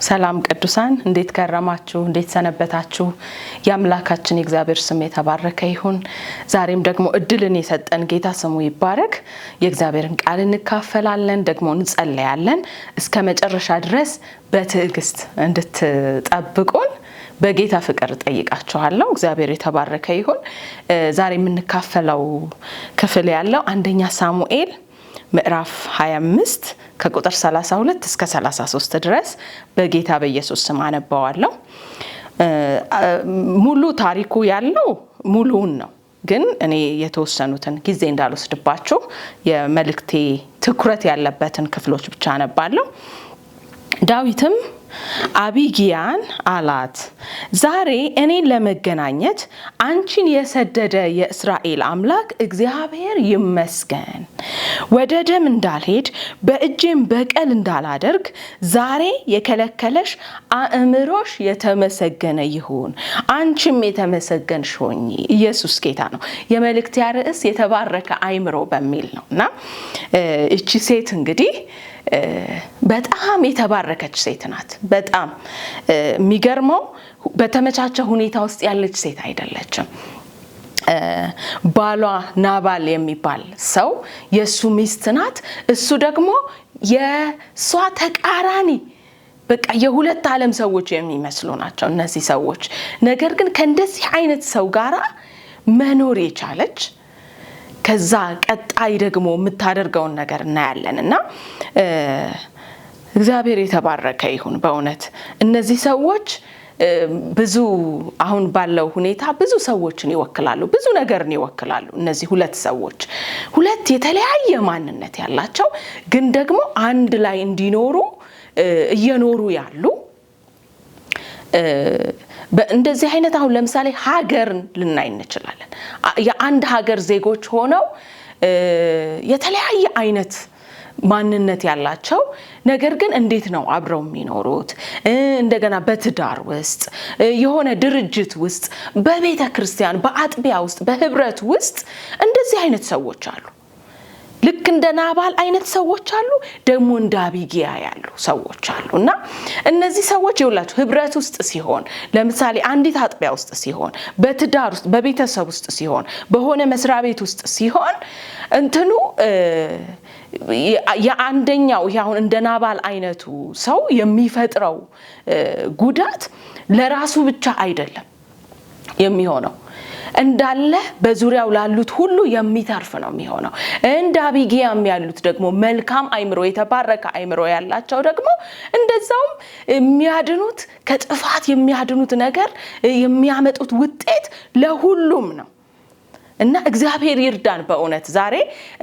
ሰላም ቅዱሳን እንዴት ከረማችሁ እንዴት ሰነበታችሁ ያምላካችን የእግዚአብሔር ስም የተባረከ ይሁን ዛሬም ደግሞ እድልን የሰጠን ጌታ ስሙ ይባረክ የእግዚአብሔርን ቃል እንካፈላለን ደግሞ እንጸልያለን እስከ መጨረሻ ድረስ በትዕግስት እንድትጠብቁን በጌታ ፍቅር ጠይቃችኋለሁ እግዚአብሔር የተባረከ ይሁን ዛሬ የምንካፈለው ክፍል ያለው አንደኛ ሳሙኤል ምዕራፍ 25 ከቁጥር 32 እስከ 33 ድረስ በጌታ በኢየሱስ ስም አነባዋለሁ ሙሉ ታሪኩ ያለው ሙሉውን ነው ግን እኔ የተወሰኑትን ጊዜ እንዳልወስድባችሁ የመልእክቴ ትኩረት ያለበትን ክፍሎች ብቻ አነባለሁ ዳዊትም አቢጊያን አላት ዛሬ እኔን ለመገናኘት አንቺን የሰደደ የእስራኤል አምላክ እግዚአብሔር ይመስገን ወደ ደም እንዳልሄድ በእጄም በቀል እንዳላደርግ ዛሬ የከለከለሽ አእምሮሽ የተመሰገነ ይሁን አንቺም የተመሰገንሽ ሆኚ ኢየሱስ ጌታ ነው የመልእክቴ ርዕስ የተባረከ አእምሮ በሚል ነውና እቺ ሴት እንግዲህ በጣም የተባረከች ሴት ናት በጣም የሚገርመው በተመቻቸ ሁኔታ ውስጥ ያለች ሴት አይደለችም ባሏ ናባል የሚባል ሰው የሱ ሚስት ናት እሱ ደግሞ የሷ ተቃራኒ በቃ የሁለት ዓለም ሰዎች የሚመስሉ ናቸው እነዚህ ሰዎች ነገር ግን ከእንደዚህ አይነት ሰው ጋራ መኖር የቻለች ከዛ ቀጣይ ደግሞ የምታደርገውን ነገር እናያለንና እግዚአብሔር የተባረከ ይሁን በእውነት እነዚህ ሰዎች ብዙ አሁን ባለው ሁኔታ ብዙ ሰዎችን ይወክላሉ ብዙ ነገርን ይወክላሉ እነዚህ ሁለት ሰዎች ሁለት የተለያየ ማንነት ያላቸው ግን ደግሞ አንድ ላይ እንዲኖሩ እየኖሩ ያሉ በእንደዚህ አይነት አሁን ለምሳሌ ሀገርን ልናይ እንችላለን የአንድ ሀገር ዜጎች ሆነው የተለያየ አይነት ማንነት ያላቸው ነገር ግን እንዴት ነው አብረው የሚኖሩት እንደገና በትዳር ውስጥ የሆነ ድርጅት ውስጥ በቤተ ክርስቲያን በአጥቢያ ውስጥ በህብረት ውስጥ እንደዚህ አይነት ሰዎች አሉ ልክ እንደ ናባል አይነት ሰዎች አሉ ደግሞ እንደ አቢጊያ ያሉ ሰዎች አሉና እነዚህ ሰዎች ይውላችሁ ህብረት ውስጥ ሲሆን ለምሳሌ አንዲት አጥቢያ ውስጥ ሲሆን በትዳር ውስጥ በቤተሰብ ውስጥ ሲሆን በሆነ መስሪያ ቤት ውስጥ ሲሆን እንትኑ የአንደኛው ያሁን እንደ ናባል አይነቱ ሰው የሚፈጥረው ጉዳት ለራሱ ብቻ አይደለም የሚሆነው እንዳለ በዙሪያው ላሉት ሁሉ የሚተርፍ ነው የሚሆነው እንደ አቢጊያም ያሉት ደግሞ መልካም አእምሮ የተባረከ አእምሮ ያላቸው ደግሞ እንደዛው የሚያድኑት ከጥፋት የሚያድኑት ነገር የሚያመጡት ውጤት ለሁሉም ነው እና እግዚአብሔር ይርዳን በእውነት ዛሬ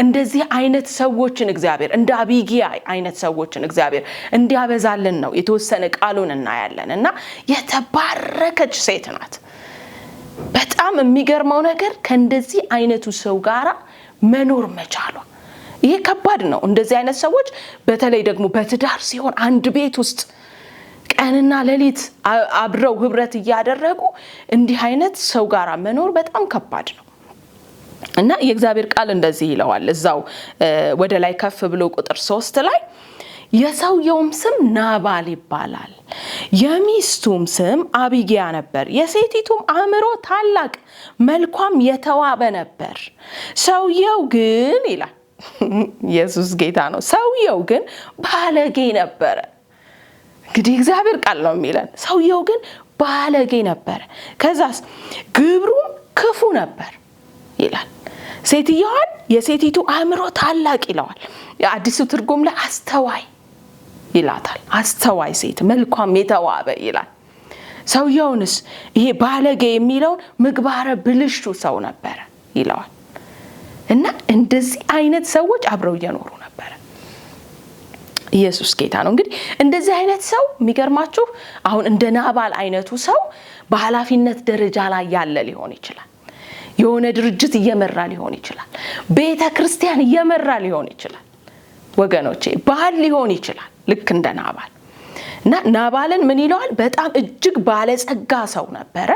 እንደዚህ አይነት ሰዎችን እግዚአብሔር እንደ አቢጊያ አይነት ሰዎችን እግዚአብሔር እንዲያበዛልን ነው የተወሰነ ቃሉን እናያለን እና የተባረከች ሴት ናት በጣም የሚገርመው ነገር ከእንደዚህ አይነቱ ሰው ጋራ መኖር መቻሏ ይሄ ከባድ ነው እንደዚህ አይነት ሰዎች በተለይ ደግሞ በትዳር ሲሆን አንድ ቤት ውስጥ ቀንና ሌሊት አብረው ህብረት ያደረጉ እንዲህ አይነት ሰው ጋራ መኖር በጣም ከባድ ነው እና የእግዚአብሔር ቃል እንደዚህ ይለዋል እዛው ወደ ላይ ከፍ ብሎ ቁጥር 3 ላይ የሰውየውም ስም ናባል ይባላል የሚስቱም ስም አቢጊያ ነበር የሴቲቱም አእምሮ ታላቅ መልኳም የተዋበ ነበር ሰውየው ግን ይላል ኢየሱስ ጌታ ነው ሰውየው ግን ባለጌ ነበር እንግዲህ እግዚአብሔር ቃል ነው የሚለን ሰውየው ግን ባለጌ ነበር ከዛስ ግብሩም ክፉ ነበር ይላል ሴትየዋን የሴቲቱ አእምሮ ታላቅ ይለዋል የአዲሱ ትርጉም ላይ አስተዋይ ይላታል አስተዋይ ሴት መልኳም የተዋበ ይላል ሰውየውንስ ይሄ ባለጌ የሚለው ምግባረ ብልሹ ሰው ነበር ይለዋል እና እንደዚህ አይነት ሰዎች አብረው እየኖሩ ነበር ኢየሱስ ጌታ ነው እንግዲህ እንደዚህ አይነት ሰው የሚገርማችሁ አሁን እንደ ናባል አይነቱ ሰው በኃላፊነት ደረጃ ላይ ያለ ሊሆን ይችላል የሆነ ድርጅት እየመራ ሊሆን ይችላል ቤተ ክርስቲያን እየመራ ሊሆን ይችላል ወገኖቼ ባል ሊሆን ይችላል ልክ እንደ ናባል እና ናባልን ምን ይለዋል በጣም እጅግ ባለጸጋ ሰው ነበረ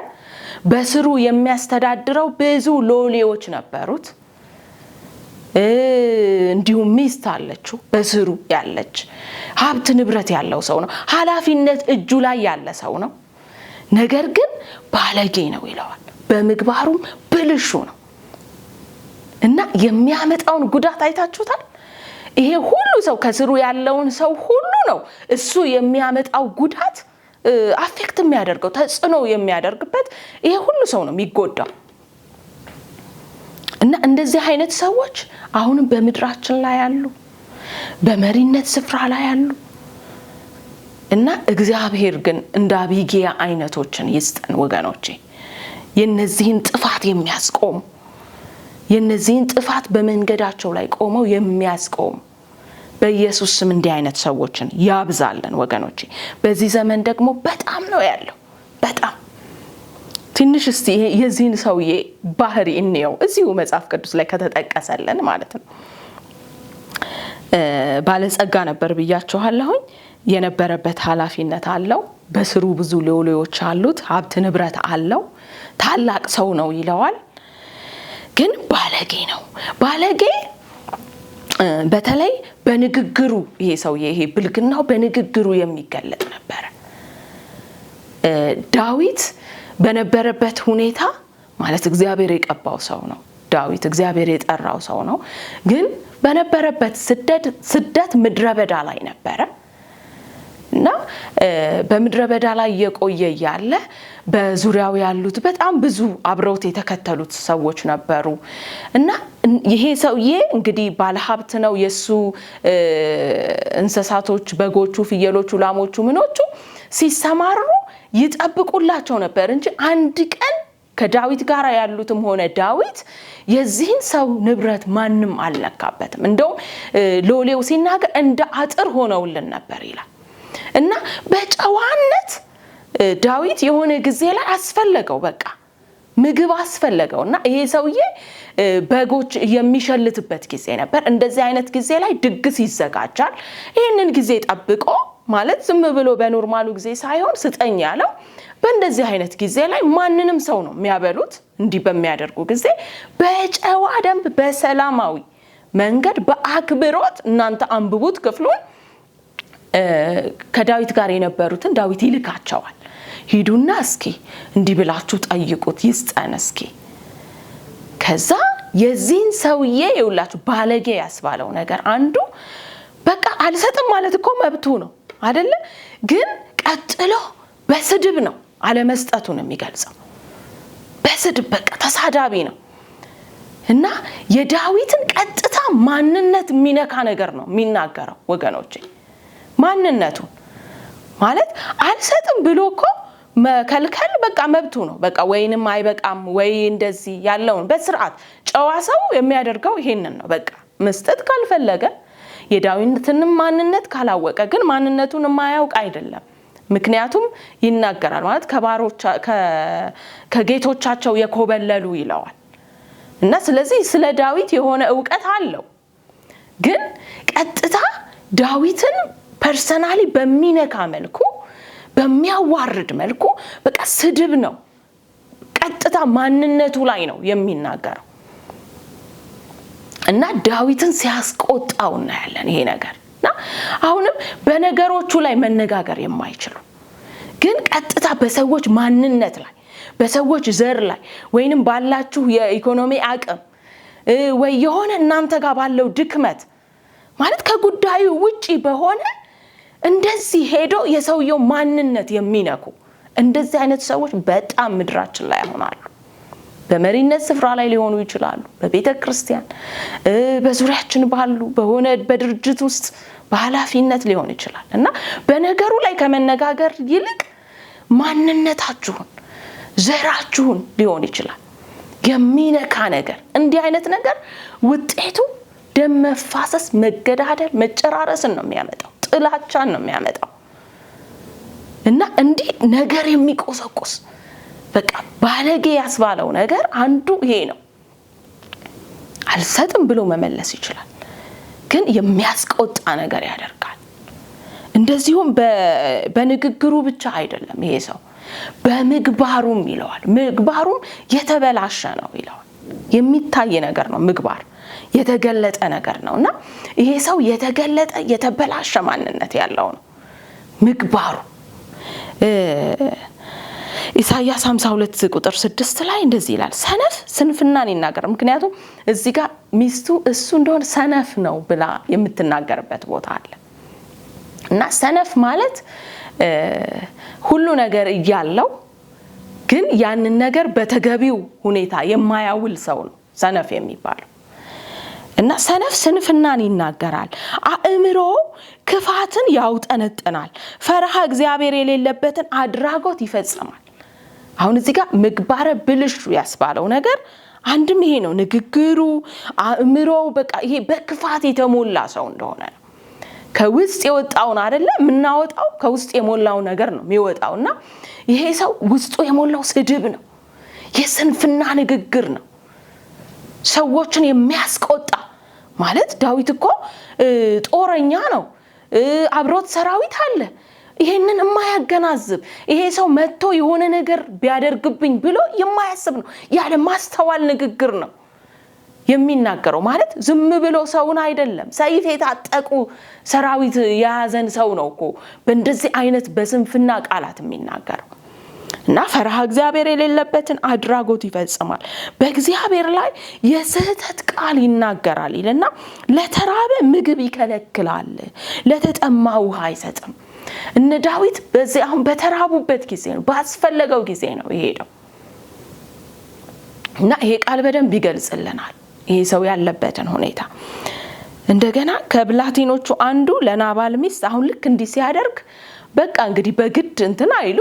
በስሩ የሚያስተዳድረው ብዙ ሎሌዎች ነበሩት እንዲሁም ሚስት አለችው በስሩ ያለች ሀብት ንብረት ያለው ሰው ነው ኃላፊነት እጁ ላይ ያለ ሰው ነው ነገር ግን ባለጌ ነው ይለዋል በምግባሩም ብልሹ ነው እና የሚያመጣውን ጉዳት አይታችሁታል ይሄ ሁሉ ሰው ከስሩ ያለውን ሰው ሁሉ ነው እሱ የሚያመጣው ጉዳት አፌክት የሚያደርገው ተጽዕኖ የሚያደርግበት ይሄ ሁሉ ሰው ነው የሚጎዳው እና እንደዚህ አይነት ሰዎች አሁንም በመድራችን ላይ ያሉ በመሪነት ስፍራ ላይ ያሉ እና እግዚአብሔር ግን እንደ አቢግያ አይነቶችን ይስጠን ወገኖቼ የነዚህን ጥፋት የሚያስቆም የነዚህን ጥፋት በመንገዳቸው ላይ ቆመው የሚያስቆም በኢየሱስ ስም እንዲህ አይነት ሰዎችን ያብዛልን ወገኖቼ በዚህ ዘመን ደግሞ በጣም ነው ያለው በጣም ትንሽ እስቲ የዚህን ሰውዬ ባህሪ እንየው እዚሁ መጽሐፍ ቅዱስ ላይ ከተጠቀሰልን ማለት ነው ባለጸጋ ነበር ብያችኋለሁኝ የነበረበት ኃላፊነት አለው በስሩ ብዙ ሎሌዎች አሉት ሀብት ንብረት አለው ታላቅ ሰው ነው ይለዋል ግን ባለጌ ነው ባለጌ በተለይ በንግግሩ ይሄ ሰውዬ ይሄ ብልግናው በንግግሩ የሚገለጥ ነበር ዳዊት በነበረበት ሁኔታ ማለት እግዚአብሔር የቀባው ሰው ነው ዳዊት እግዚአብሔር የጠራው ሰው ነው ግን በነበረበት ስደት ምድረበዳ ላይ ነበር እና በምድረበዳ ላይ የቆየ ያለ በዙሪያው ያሉት በጣም ብዙ አብረውት የተከተሉት ሰዎች ነበሩ እና ይሄ ሰውዬ እንግዲህ ባለሀብት ነው የሱ እንስሳቶች በጎቹ ፍየሎቹ ላሞቹ ምኖቹ ሲሰማሩ ይጠብቁላቸው ነበር እንጂ አንድ ቀን ከዳዊት ጋር ያሉትም ሆነ ዳዊት የዚህን ሰው ንብረት ማንንም አልነካበትም እንደው ሎሌው ሲናገር እንደ አጥር ሆነውልን ነበር ይላል እና በጨዋነት ዳዊት የሆነ ጊዜ ላይ አስፈለገው በቃ ምግብ አስፈለገውና ይሄ ሰውዬ በጎች የሚሸልትበት ጊዜ ነበር እንደዚህ አይነት ጊዜ ላይ ድግስ ይዘጋጃል ይሄንን ጊዜ ጠብቆ ማለት ዝም ብሎ በኖርማሉ ጊዜ ሳይሆን ስጠኝ ያለው በእንደዚህ አይነት ጊዜ ላይ ማንንም ሰው ነው የሚያበሉት እንዲህ በሚያደርጉ ጊዜ በጨዋ ደንብ በሰላማዊ መንገድ በአክብሮት እናንተ አንብቡት ክፍሉን ከዳዊት ጋር የነበሩትን ዳዊት ይልካቸዋል ሂዱና እስኪ እንዲህ ብላችሁ ጠይቁት ይስጠን እስኪ ከዛ የዚህን ሰውዬ ይውላችሁ ባለጌ ያስባለው ነገር አንዱ በቃ አልሰጥም ማለት እኮ መብቱ ነው አይደለ ግን ቀጥሎ በስድብ ነው አለመስጠቱን የሚገልጸው በስድብ በቃ ተሳዳቢ ነው እና የዳዊትን ቀጥታ ማንነት የሚነካ ነገር ነው የሚናገረው ወገኖቼ ማንነቱ ማለት አልሰጥም ብሎ እኮ መከልከል በቃ መብቱ ነው በቃ ወይንም አይበቃም ወይ እንደዚህ ያለውን በስርዓት ጨዋ ሰው የሚያደርገው ይሄንን ነው በቃ መስጠት ካልፈለገ የዳዊትን ማንነት ካላወቀ ግን ማንነቱን የማያውቅ አይደለም ምክንያቱም ይናገራል ማለት ከጌቶቻቸው የኮበለሉ ይለዋል እና ስለዚህ ስለ ዳዊት የሆነ ዕውቀት አለው ግን ቀጥታ ዳዊትን ፐርሰናሊ በሚነካ መልኩ በሚያዋርድ መልኩ በቃ ስድብ ነው ቀጥታ ማንነቱ ላይ ነው የሚናገረው እና ዳዊትን ሲያስቆጣው እናያለን ይሄ ነገርና አሁንም በነገሮቹ ላይ መነጋገር የማይችሉ ግን ቀጥታ በሰዎች ማንነት ላይ በሰዎች ዘር ላይ ወይንም ባላችሁ የኢኮኖሚ አቅም ወይ የሆነ እናንተ ጋር ባለው ድክመት ማለት ከጉዳዩ ውጪ በሆነ እንደዚህ ሄዶ የሰውየው ማንነት የሚነኩ እንደዚህ አይነት ሰዎች በጣም ምድራችን ላይ ያሆናሉ በመሪነት ስፍራ ላይ ሊሆኑ ይችላሉ በቤተ ክርስቲያን በዙሪያችን ባሉ በሆነ በድርጅት ውስጥ በኃላፊነት ሊሆን ይችላል እና በነገሩ ላይ ከመነጋገር ይልቅ ማንነታችሁን ዘራችሁን ሊሆን ይችላል የሚነካ ነገር እንዲህ አይነት ነገር ውጤቱ ደም መፋሰስ መገዳደል መጨራረስን ነው የሚያመጣው ጥላቻን ነው የሚያመጣው እና እንዲህ ነገር የሚቆሰቁስ በቃ ባለጌ ያስባለው ነገር አንዱ ይሄ ነው አልሰጥም ብሎ መመለስ ይችላል ግን የሚያስቆጣ ነገር ያደርጋል እንደዚሁም በንግግሩ ብቻ አይደለም ይሄ ሰው በምግባሩም ይለዋል ምግባሩም የተበላሸ ነው ይለዋል የሚታይ ነገር ነው ምግባር የተገለጠ ነገር ነውና ይሄ ሰው የተገለጠ የተበላሸ ማንነት ያለው ነው ምግባሩ። ኢሳይያስ 52 ቁጥር 6 ላይ እንደዚህ ይላል፣ ሰነፍ ስንፍናን ይናገራል። ምክንያቱም እዚህ ጋር ሚስቱ እሱ እንደሆነ ሰነፍ ነው ብላ የምትናገርበት ቦታ አለ እና ሰነፍ ማለት ሁሉ ነገር እያለው ግን ያንን ነገር በተገቢው ሁኔታ የማያውል ሰው ነው ሰነፍ የሚባለው። እና ሰነፍ ስንፍናን ይናገራል፣ አእምሮ ክፋትን ያውጠነጥናል፣ ፈርሃ እግዚአብሔር የሌለበትን አድራጎት ይፈጽማል። አሁን እዚህ ጋር ምግባረ ብልሹ ያስባለው ነገር አንድም ይሄ ነው። ንግግሩ አእምሮ በቃ ይሄ በክፋት የተሞላ ሰው እንደሆነ ነው። ከውስጥ የወጣውን አይደለ ምናወጣው ከውስጥ የሞላው ነገር ነው የሚወጣውና ይሄ ሰው ውስጡ የሞላው ስድብ ነው፣ የስንፍና ንግግር ነው፣ ሰዎችን የሚያስቆጣ ማለት ዳዊት እኮ ጦረኛ ነው፣ አብሮት ሰራዊት አለ። ይሄንን የማያገናዝብ ይሄ ሰው መጥቶ የሆነ ነገር ቢያደርግብኝ ብሎ የማያስብ ነው። ያለ ማስተዋል ንግግር ነው የሚናገረው። ማለት ዝም ብሎ ሰውን አይደለም፣ ሰይፍ የታጠቁ ሰራዊት የያዘን ሰው ነው እኮ በእንደዚህ አይነት በስንፍና ቃላት የሚናገረው። እና ፈርሃ እግዚአብሔር የሌለበትን አድራጎት ይፈጽማል፣ በእግዚአብሔር ላይ የስህተት ቃል ይናገራል ይልና ለተራበ ምግብ ይከለክላል፣ ለተጠማ ውሃ አይሰጥም። እነ ዳዊት በዚህ አሁን በተራቡበት ጊዜ ነው፣ ባስፈለገው ጊዜ ነው የሄደው። እና ይሄ ቃል በደንብ ይገልጽልናል ይሄ ሰው ያለበትን ሁኔታ። እንደገና ከብላቴኖቹ አንዱ ለናባል ሚስት አሁን ልክ እንዲህ ሲያደርግ በቃ እንግዲህ በግድ እንትን አይሉ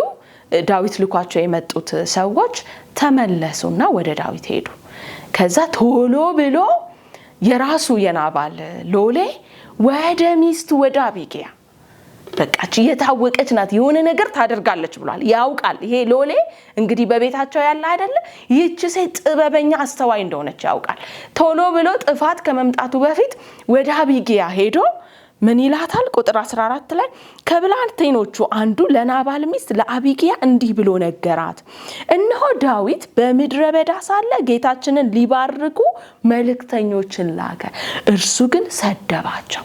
ዳዊት ልኳቸው የመጡት ሰዎች ተመለሱና ወደ ዳዊት ሄዱ። ከዛ ቶሎ ብሎ የራሱ የናባል ሎሌ ወደ ሚስቱ ወደ አቢግያ በቃች የታወቀች ናት የሆነ ነገር ታደርጋለች ብሏል፣ ያውቃል። ይሄ ሎሌ እንግዲህ በቤታቸው ያለ አይደለ ይህች ሴት ጥበበኛ አስተዋይ እንደሆነች ያውቃል። ቶሎ ብሎ ጥፋት ከመምጣቱ በፊት ወደ አቢግያ ሄዶ ምን ይላታል? ቁጥር 14 ላይ ከብላቴኖቹ አንዱ ለናባል ሚስት ለአቢግያ እንዲህ ብሎ ነገራት፣ እነሆ ዳዊት በምድረ በዳ ሳለ ጌታችንን ሊባርኩ መልእክተኞችን ላከ፣ እርሱ ግን ሰደባቸው።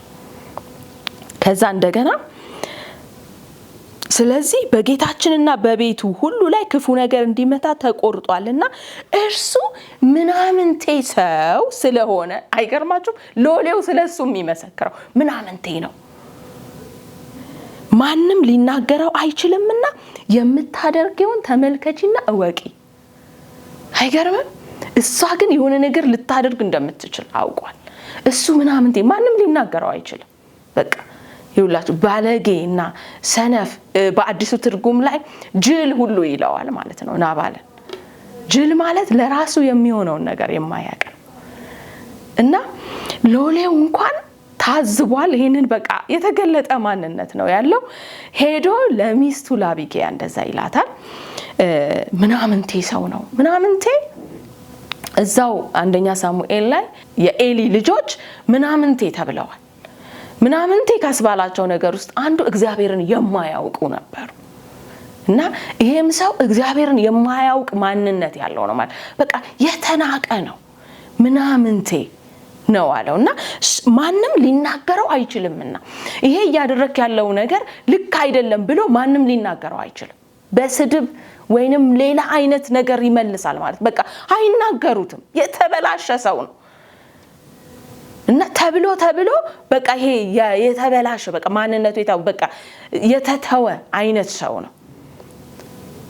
ከዛ እንደገና ስለዚህ በጌታችንና በቤቱ ሁሉ ላይ ክፉ ነገር እንዲመታ ተቆርጧልና እርሱ ምናምንቴ ሰው ስለሆነ። አይገርማችሁም? ሎሌው ስለሱ የሚመሰክረው ምናምንቴ ነው፣ ማንም ሊናገረው አይችልምና የምታደርገውን ተመልከቺና እወቂ። አይገርምም? እሷ ግን የሆነ ነገር ልታደርግ እንደምትችል አውቋል። እሱ ምናምንቴ ማንም ሊናገረው አይችልም። በቃ ይውላችሁ ባለጌና ሰነፍ በአዲሱ ትርጉም ላይ ጅል ሁሉ ይለዋል ማለት ነው ናባልን። ጅል ማለት ለራሱ የሚሆነውን ነገር የማያውቅ እና ሎሌው እንኳን ታዝቧል። ይሄንን በቃ የተገለጠ ማንነት ነው ያለው። ሄዶ ለሚስቱ ለአቢግያ እንደዛ ይላታል፣ ምናምንቴ ሰው ነው። ምናምንቴ እዛው አንደኛ ሳሙኤል ላይ የኤሊ ልጆች ምናምንቴ ተብለዋል። ምናምንቴ ካስባላቸው ነገር ውስጥ አንዱ እግዚአብሔርን የማያውቁ ነበር። እና ይሄም ሰው እግዚአብሔርን የማያውቅ ማንነት ያለው ነው ማለት በቃ የተናቀ ነው፣ ምናምንቴ ነው አለውና ማንም ሊናገረው አይችልምና ይሄ ያደረክ ያለው ነገር ልክ አይደለም ብሎ ማንም ሊናገረው አይችልም። በስድብ ወይንም ሌላ አይነት ነገር ይመልሳል ማለት በቃ አይናገሩትም። የተበላሸ ሰው ነው እና ተብሎ በቃ ይሄ የተበላሸ በቃ ማንነቱ የታው በቃ የተተወ አይነት ሰው ነው።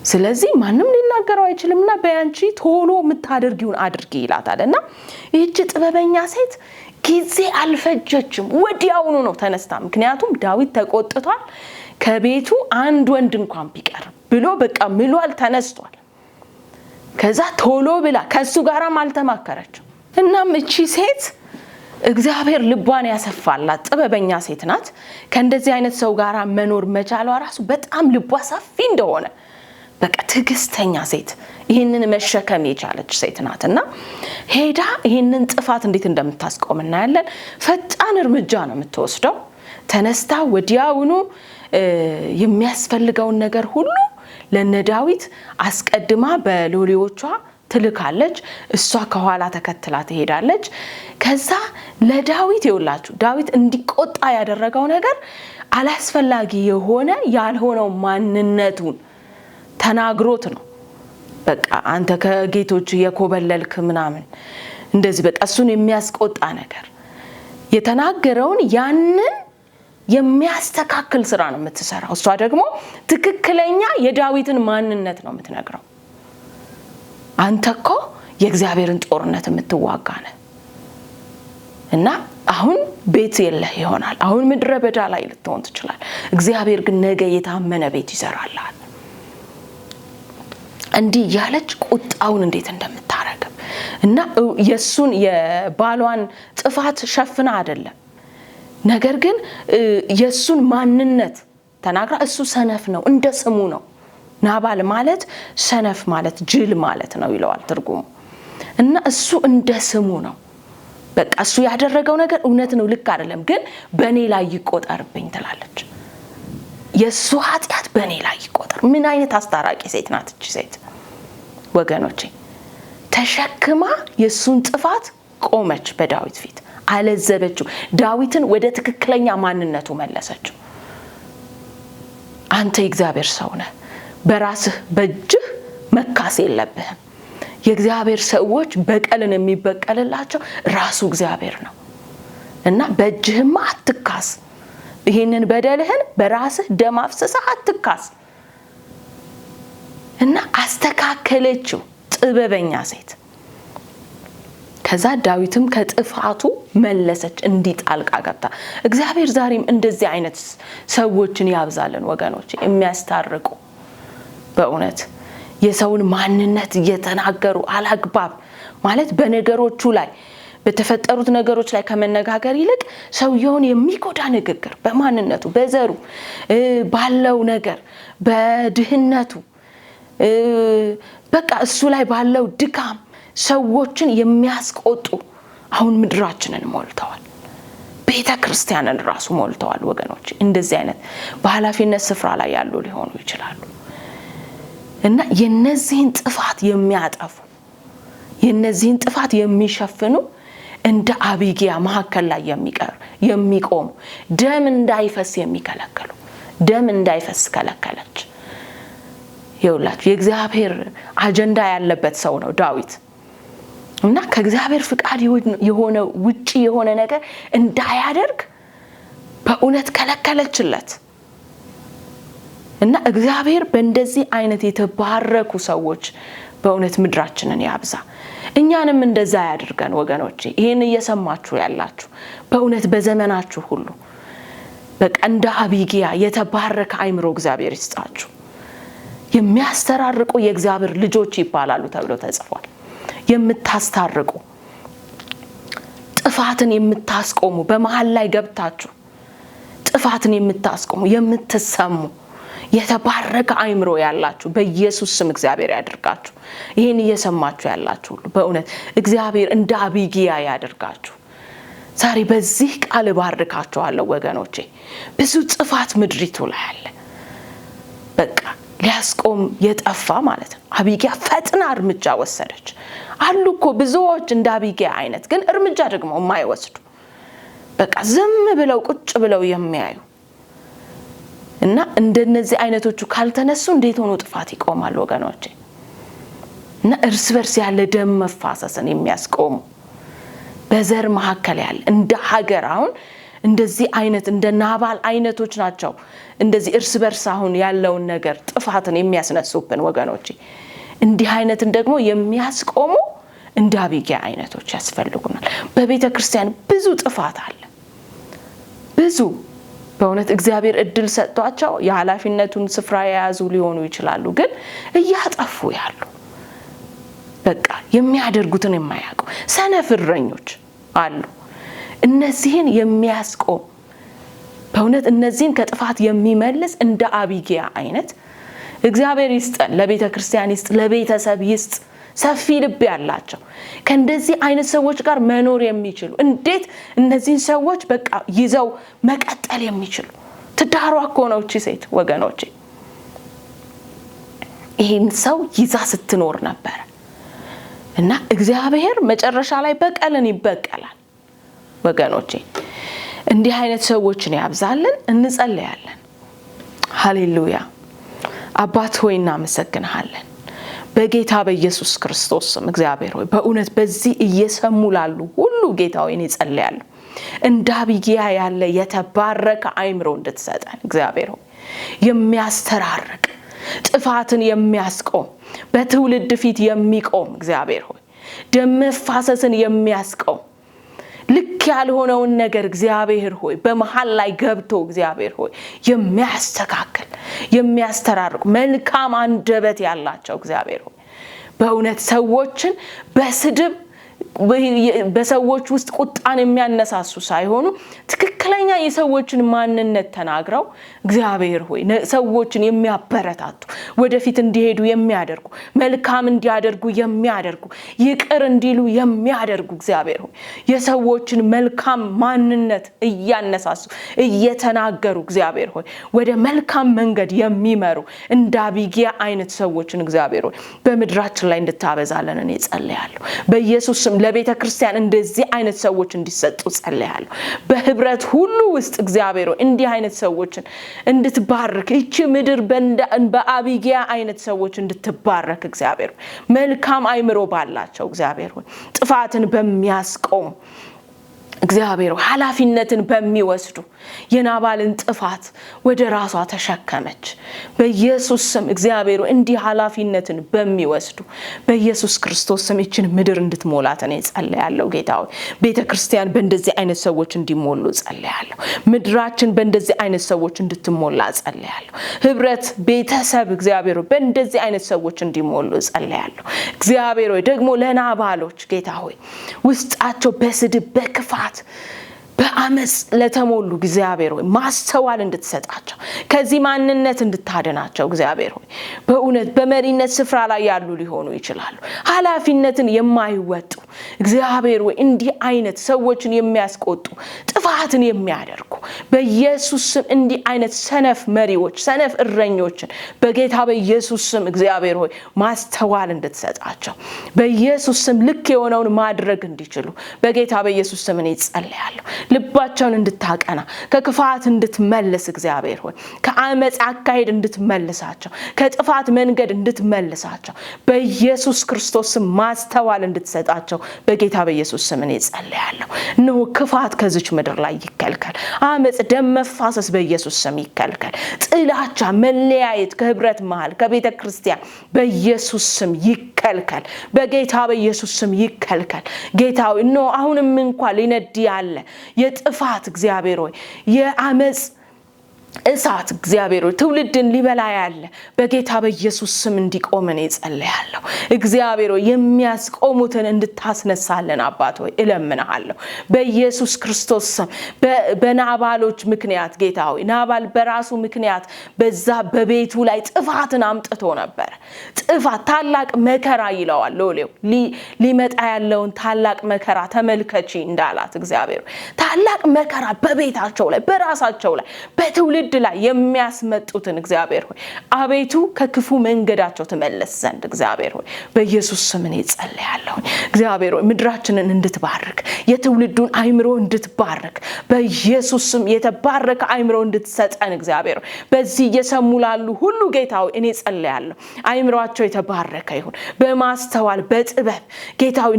ስለዚህ ማንም ሊናገረው አይችልምና በያንቺ ቶሎ የምታደርጊውን አድርጊ ይላታልና ይህች ጥበበኛ ሴት ጊዜ አልፈጀችም፣ ወዲያውኑ ነው ተነስታ። ምክንያቱም ዳዊት ተቆጥቷል፣ ከቤቱ አንድ ወንድ እንኳን ቢቀር ብሎ በቃ ምሏል፣ ተነስቷል። ከዛ ቶሎ ብላ ከሱ ጋራም አልተማከረችም። እናም እቺ ሴት እግዚአብሔር ልቧን ያሰፋላት ጥበበኛ ሴት ናት። ከእንደዚህ አይነት ሰው ጋራ መኖር መቻሏ ራሱ በጣም ልቧ ሰፊ እንደሆነ በቃ ትዕግስተኛ ሴት፣ ይህንን መሸከም የቻለች ሴት ናትና ሄዳ ይህንን ጥፋት እንዴት እንደምታስቆም እናያለን። ፈጣን እርምጃ ነው የምትወስደው። ተነስታ ወዲያውኑ የሚያስፈልገውን ነገር ሁሉ ለነ ዳዊት አስቀድማ በሎሌዎቿ ትልካለች። እሷ ከኋላ ተከትላ ትሄዳለች። ከዛ ለዳዊት ይውላችሁ ዳዊት እንዲቆጣ ያደረገው ነገር አላስፈላጊ የሆነ ያልሆነው ማንነቱን ተናግሮት ነው። በቃ አንተ ከጌቶች የኮበለልክ ምናምን እንደዚህ በቃ እሱን የሚያስቆጣ ነገር የተናገረውን ያንን የሚያስተካክል ስራ ነው የምትሰራው። እሷ ደግሞ ትክክለኛ የዳዊትን ማንነት ነው የምትነግረው። አንተ እኮ የእግዚአብሔርን ጦርነት የምትዋጋ ነህ እና አሁን ቤት የለህ ይሆናል፣ አሁን ምድረ በዳ ላይ ልትሆን ትችላለህ። እግዚአብሔር ግን ነገ የታመነ ቤት ይሰራልሃል። እንዲህ ያለች ቁጣውን እንዴት እንደምታረግም እና የሱን የባሏን ጥፋት ሸፍና አይደለም፣ ነገር ግን የሱን ማንነት ተናግራ እሱ ሰነፍ ነው እንደ ስሙ ነው። ናባል ማለት ሰነፍ ማለት ጅል ማለት ነው ይለዋል ትርጉሙ። እና እሱ እንደ ስሙ ነው። በቃ እሱ ያደረገው ነገር እውነት ነው፣ ልክ አይደለም፣ ግን በኔ ላይ ይቆጠርብኝ ትላለች። የሱ ኃጢያት በኔ ላይ ይቆጠር። ምን አይነት አስታራቂ ሴት ናት እቺ ሴት ወገኖቼ! ተሸክማ የሱን ጥፋት ቆመች በዳዊት ፊት፣ አለዘበችው። ዳዊትን ወደ ትክክለኛ ማንነቱ መለሰችው። አንተ የእግዚአብሔር ሰው ነህ፣ በራስህ በእጅህ መካስ የለብህም። የእግዚአብሔር ሰዎች በቀልን የሚበቀልላቸው ራሱ እግዚአብሔር ነው እና በእጅህማ አትካስ። ይሄንን በደልህን በራስህ ደም አፍስሰህ አትካስ እና አስተካከለችው። ጥበበኛ ሴት። ከዛ ዳዊትም ከጥፋቱ መለሰች እንዲጣልቃ ገብታ። እግዚአብሔር ዛሬም እንደዚህ አይነት ሰዎችን ያብዛልን ወገኖች፣ የሚያስታርቁ በእውነት የሰውን ማንነት እየተናገሩ አላግባብ ማለት በነገሮቹ ላይ በተፈጠሩት ነገሮች ላይ ከመነጋገር ይልቅ ሰውየውን የሚጎዳ ንግግር በማንነቱ በዘሩ ባለው ነገር በድህነቱ በቃ እሱ ላይ ባለው ድካም ሰዎችን የሚያስቆጡ አሁን ምድራችንን ሞልተዋል። ቤተ ክርስቲያንን ራሱ ሞልተዋል ወገኖች። እንደዚህ አይነት በኃላፊነት ስፍራ ላይ ያሉ ሊሆኑ ይችላሉ እና የነዚህን ጥፋት የሚያጠፉ የነዚህን ጥፋት የሚሸፍኑ እንደ አቢጊያ መሐከል ላይ የሚቆሙ ደም እንዳይፈስ የሚከለክሉ። ደም እንዳይፈስ ከለከለች። ይውላችሁ የእግዚአብሔር አጀንዳ ያለበት ሰው ነው ዳዊት እና ከእግዚአብሔር ፍቃድ የሆነ ውጪ የሆነ ነገር እንዳያደርግ በእውነት ከለከለችለት። እና እግዚአብሔር በእንደዚህ አይነት የተባረኩ ሰዎች በእውነት ምድራችንን ያብዛ። እኛንም እንደዛ ያድርገን ወገኖቼ። ይሄን እየሰማችሁ ያላችሁ በእውነት በዘመናችሁ ሁሉ በቃ እንደ አቢጊያ የተባረከ አይምሮ እግዚአብሔር ይስጣችሁ። የሚያስተራርቁ የእግዚአብሔር ልጆች ይባላሉ ተብሎ ተጽፏል። የምታስታርቁ፣ ጥፋትን የምታስቆሙ፣ በመሃል ላይ ገብታችሁ ጥፋትን የምታስቆሙ፣ የምትሰሙ የተባረከ አይምሮ ያላችሁ በኢየሱስ ስም እግዚአብሔር ያድርጋችሁ። ይሄን እየሰማችሁ ያላችሁ ሁሉ በእውነት እግዚአብሔር እንደ አቢጊያ ያድርጋችሁ። ዛሬ በዚህ ቃል ባርካችኋለሁ ወገኖቼ። ብዙ ጥፋት ምድሪቱ ላይ አለ። በቃ ሊያስቆም የጠፋ ማለት ነው። አቢጊያ ፈጥና እርምጃ ወሰደች። አሉ እኮ ብዙዎች እንደ አቢጊያ አይነት ግን እርምጃ ደግሞ የማይወስዱ በቃ ዝም ብለው ቁጭ ብለው የሚያዩ እና እንደነዚህ አይነቶቹ ካልተነሱ እንዴት ሆኖ ጥፋት ይቆማል ወገኖቼ? እና እርስ በርስ ያለ ደም መፋሰስን የሚያስቆሙ በዘር መሐከል ያለ እንደ ሀገር አሁን እንደዚህ አይነት እንደ ናባል አይነቶች ናቸው። እንደዚህ እርስ በርስ አሁን ያለውን ነገር ጥፋትን የሚያስነሱብን ወገኖቼ። እንዲህ አይነትን ደግሞ የሚያስቆሙ እንደ አቢጊያ አይነቶች ያስፈልጉናል። በቤተ ክርስቲያን ብዙ ጥፋት አለ። ብዙ በእውነት እግዚአብሔር እድል ሰጥቷቸው የኃላፊነቱን ስፍራ የያዙ ሊሆኑ ይችላሉ፣ ግን እያጠፉ ያሉ በቃ የሚያደርጉትን የማያውቁ ሰነፍ እረኞች አሉ። እነዚህን የሚያስቆም በእውነት እነዚህን ከጥፋት የሚመልስ እንደ አቢጊያ አይነት እግዚአብሔር ይስጠን። ለቤተ ክርስቲያን ይስጥ፣ ለቤተሰብ ይስጥ። ሰፊ ልብ ያላቸው ከእንደዚህ አይነት ሰዎች ጋር መኖር የሚችሉ እንዴት እነዚህን ሰዎች በቃ ይዘው መቀጠል የሚችሉ ትዳሯ እኮ ነው እቺ ሴት ወገኖቼ። ይህን ሰው ይዛ ስትኖር ነበር። እና እግዚአብሔር መጨረሻ ላይ በቀልን ይበቀላል። ወገኖቼ እንዲህ አይነት ሰዎችን ያብዛልን። እንጸልያለን። ሃሌሉያ። አባት ሆይ እናመሰግንሃለን በጌታ በኢየሱስ ክርስቶስ ስም። እግዚአብሔር ሆይ በእውነት በዚህ እየሰሙ ላሉ ሁሉ ጌታ ሆይ እኔ ጸልያለሁ እንደ አቢግያ ያለ የተባረከ አእምሮ እንድትሰጠን እግዚአብሔር ሆይ የሚያስተራርቅ ጥፋትን የሚያስቆም በትውልድ ፊት የሚቆም እግዚአብሔር ሆይ ደም መፋሰስን የሚያስቆም ልክ ያልሆነውን ነገር እግዚአብሔር ሆይ በመሃል ላይ ገብቶ እግዚአብሔር ሆይ የሚያስተካክል የሚያስተራርቅ መልካም አንደበት ያላቸው እግዚአብሔር ሆይ በእውነት ሰዎችን በስድብ በሰዎች ውስጥ ቁጣን የሚያነሳሱ ሳይሆኑ ትክክለኛ የሰዎችን ማንነት ተናግረው እግዚአብሔር ሆይ ሰዎችን የሚያበረታቱ ወደፊት እንዲሄዱ የሚያደርጉ መልካም እንዲያደርጉ የሚያደርጉ ይቅር እንዲሉ የሚያደርጉ እግዚአብሔር ሆይ የሰዎችን መልካም ማንነት እያነሳሱ እየተናገሩ እግዚአብሔር ሆይ ወደ መልካም መንገድ የሚመሩ እንደ አቢግያ አይነት ሰዎችን እግዚአብሔር ሆይ በመድራችን ላይ እንድታበዛለን እኔ ጸልያለሁ። በኢየሱስ ለቤተ ክርስቲያን እንደዚህ አይነት ሰዎች እንዲሰጡ ጸልያለሁ። በህብረት ሁሉ ውስጥ እግዚአብሔር እንዲህ አይነት ሰዎችን እንድትባርክ እቺ ምድር በአቢግያ አይነት ሰዎች እንድትባረክ እግዚአብሔር መልካም አእምሮ ባላቸው እግዚአብሔር ጥፋትን በሚያስቆም እግዚአብሔር ኃላፊነትን በሚወስዱ የናባልን ጥፋት ወደ ራሷ ተሸከመች። በኢየሱስ ስም እግዚአብሔር እንዲህ ኃላፊነትን በሚወስዱ በኢየሱስ ክርስቶስ ስም እቺን ምድር እንድትሞላት እኔ ጸልያለሁ። ጌታ ሆይ ቤተክርስቲያን በእንደዚህ አይነት ሰዎች እንዲሞሉ ጸልያለሁ። ምድራችን በእንደዚህ አይነት ሰዎች እንድትሞላ ጸልያለሁ። ህብረት ቤተሰብ እግዚአብሔር በእንደዚህ አይነት ሰዎች እንዲሞሉ ጸልያለሁ። እግዚአብሔር ሆይ ደግሞ ለናባሎች ጌታ ሆይ ውስጣቸው በስድብ በክፋት በአመጽ ለተሞሉ እግዚአብሔር ሆይ ማስተዋል እንድትሰጣቸው ከዚህ ማንነት እንድታደናቸው እግዚአብሔር ሆይ በእውነት በመሪነት ስፍራ ላይ ያሉ ሊሆኑ ይችላሉ። ኃላፊነትን የማይወጡ እግዚአብሔር ሆይ እንዲህ አይነት ሰዎችን የሚያስቆጡ ጥፋትን የሚያደርጉ በኢየሱስ ስም እንዲህ አይነት ሰነፍ መሪዎች ሰነፍ እረኞችን በጌታ በኢየሱስ ስም እግዚአብሔር ሆይ ማስተዋል እንድትሰጣቸው በኢየሱስ ስም ልክ የሆነውን ማድረግ እንዲችሉ በጌታ በኢየሱስ ስም እኔ ጸልያለሁ። ልባቸውን እንድታቀና ከክፋት እንድትመልስ እግዚአብሔር ሆይ ከአመጽ አካሄድ እንድትመልሳቸው ከጥፋት መንገድ እንድትመልሳቸው በኢየሱስ ክርስቶስ ስም ማስተዋል እንድትሰጣቸው በጌታ በኢየሱስ ስም እኔ ጸልያለሁ። ነው ክፋት ከዚች ምድር ላይ ይከልከል። አመጽ ደም መፋሰስ በኢየሱስ ስም ይከልከል። ጥላቻ መለያየት ከህብረት መሃል ከቤተ ክርስቲያን በኢየሱስ ስም ይከልከል። በጌታ በኢየሱስ ስም ይከልከል። ጌታው ነው አሁንም እንኳን ሊነድ ያለ የጥፋት እግዚአብሔር ሆይ የአመጽ እሳት እግዚአብሔር ሆይ ትውልድን ሊበላ ያለ በጌታ በኢየሱስ ስም እንዲቆም እኔ ጸልያለሁ። እግዚአብሔር ሆይ የሚያስቆሙትን እንድታስነሳለን አባት ሆይ እለምንሃለሁ በኢየሱስ ክርስቶስ ስም። በናባሎች ምክንያት ጌታ ሆይ ናባል በራሱ ምክንያት በዛ በቤቱ ላይ ጥፋትን አምጥቶ ነበር። ጥፋት ታላቅ መከራ ይለዋል ሎሌው ሊመጣ ያለውን ታላቅ መከራ ተመልከቺ እንዳላት እግዚአብሔር ታላቅ መከራ በቤታቸው ላይ በራሳቸው ላይ በትውልድ ላይ የሚያስመጡትን እግዚአብሔር ሆይ አቤቱ ከክፉ መንገዳቸው ተመለስ ዘንድ እግዚአብሔር ሆይ በኢየሱስ ስም እኔ ጸልያለሁ። እግዚአብሔር ሆይ ምድራችንን እንድትባርክ የትውልዱን አእምሮ እንድትባርክ በኢየሱስ ስም የተባረከ አእምሮ እንድትሰጠን እግዚአብሔር በዚህ እየሰሙ ላሉ ሁሉ ጌታ ሆይ እኔ ጸልያለሁ። አእምሮአቸው የተባረከ ይሁን በማስተዋል በጥበብ ጌታ ሆይ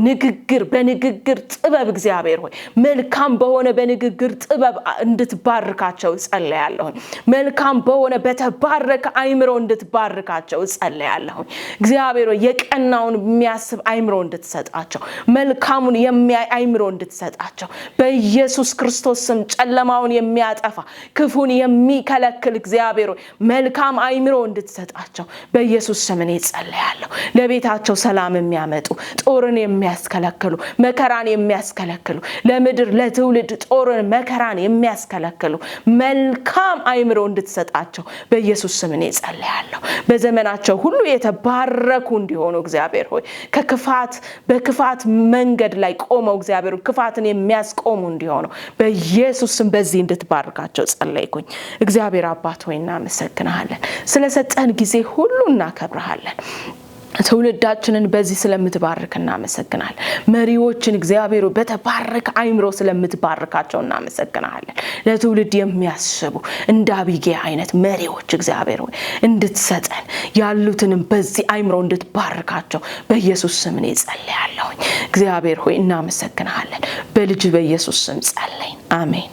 በንግግር ጥበብ እግዚአብሔር ሆይ መልካም በሆነ በንግግር ጥበብ እንድትባርካቸው ጸልያለሁ። መልካም በሆነ በተባረከ አእምሮ እንድትባርካቸው ጸልያለሁ። እግዚአብሔር የቀናውን የሚያስብ አእምሮ እንድትሰጣቸው መልካሙን የሚያይ አእምሮ እንድትሰጣቸው በኢየሱስ ክርስቶስ ስም ጨለማውን የሚያጠፋ ክፉን የሚከለክል እግዚአብሔር መልካም አእምሮ እንድትሰጣቸው በኢየሱስ ስም እኔ ጸልያለሁ። ለቤታቸው ሰላም የሚያመጡ ጦርን የሚያስከለክሉ መከራን የሚያስከለክሉ ለምድር ለትውልድ ጦርን መከራን የሚያስከለክሉ መልካም አእምሮ እንድትሰጣቸው በኢየሱስ ስም እኔ ጸልያለሁ። በዘመናቸው ሁሉ የተባረኩ እንዲሆኑ እግዚአብሔር ሆይ በክፋት መንገድ ላይ ቆመው እግዚአብሔር ክፋትን የሚያስቆሙ እንዲሆኑ በኢየሱስ ስም በዚህ እንድትባርካቸው ጸልይኩኝ። እግዚአብሔር አባት ሆይ እናመሰግናለን ስለሰጠን ጊዜ ሁሉ እናከብርሃለን። ትውልዳችንን በዚህ ስለምትባርክ እናመሰግናለን። መሪዎችን እግዚአብሔር በተባረከ አይምሮ ስለምትባርካቸው እናመሰግናለን። ለትውልድ የሚያስቡ እንደ አቢጌ አይነት መሪዎች እግዚአብሔር ሆይ እንድትሰጠን ያሉትንም በዚህ አይምሮ እንድትባርካቸው በኢየሱስ ስም እኔ ጸልያለሁ። እግዚአብሔር ሆይ እናመሰግናለን። በልጅ በኢየሱስ ስም ጸልየን አሜን።